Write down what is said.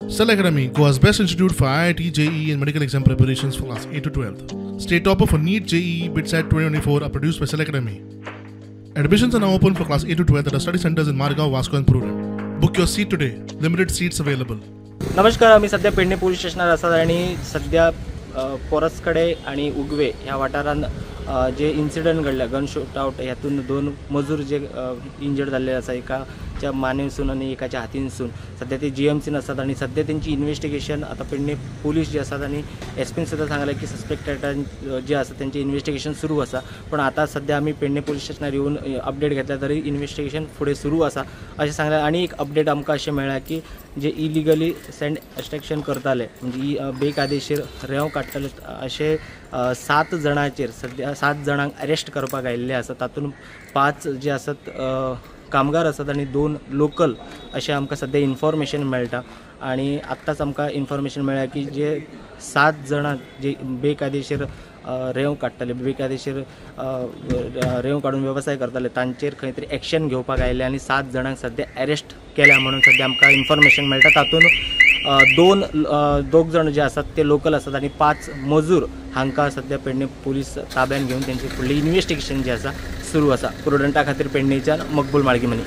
Cell Academy, Goa's best institute for IIT, JEE and medical exam preparations for class 8 to 12th. State topper for NEET, JEE, BITSAT 2024 are produced by Cell Academy. Admissions are now open for class 8 to 12th at our study centers in Margao, Vasco and Purun. Book your seat today. Limited seats available. नमस्कार, आम्ही सध्या Pedne police स्टेशनार आसात आणि सध्या पोरसकडे आणि उगवे ह्या वाठारांत जे इन्सिडंट घडल्या गन शूट आउट ह्यातून दोन मजूर जे इंजर्ड झालेले आसा, एकाच्या मानेसून आणि एकाच्या हातींसून सध्या ते GMCन आसात आणि सध्या त्यांची इन्व्हेस्टिगेशन आता पेडणे पोलीस जे आसात आणि एसपीन सुद्धा सांगले की सस्पेक्टेड जे आसा त्यांचे इन्व्हेस्टिगेशन सुरू आसा. पण आता सध्या आम्ही पेडणे पोलीस स्टेशनार येऊन अपडेट घेतला तरी इन्व्हेस्टिगेशन पुढे सुरू आसा अशें सांगले. आणि एक अपडेट आमकां अशें मेळ्ळा की जे इलिगली सँड एक्सट्रॅक्शन करताले म्हणजे बेकायदेशीर रेंव काडटाले अशे 7 जणांचेर सध्या 7 जणांक अरेस्ट करपाक आयिल्ले आसा. तातूंत 5 जे आसात कामगार आसात आणि 2 लोकल अशें आमकां सध्या इन्फॉर्मेशन मेळटा. आणि आत्ताच आमकां इन्फॉर्मेशन मेळ्ळा की जे 7 जाणां जे बेकायदेशीर रेंव काडटाले, बेकायदेशीर रेंव काडून वेवसाय करताले तांचेर खंय तरी एक्शन घेवपाक आयिल्ले आणि 7 जणांक सध्या अरेस्ट केल्या म्हणून सध्या आमकां इन्फॉर्मेशन मेळटा. तातूंत दोग जाण जे आसात ते लोकल आसात आणि 5 मजूर हांकां सध्या पेडणे पोलीस ताब्यान घेवन त्यांची फुडली इन्व्हेस्टिगेशन जे आसा सुरू आसा. प्रुडंटा खातीर पेडणेच्यान मकबूल माळगीमनी.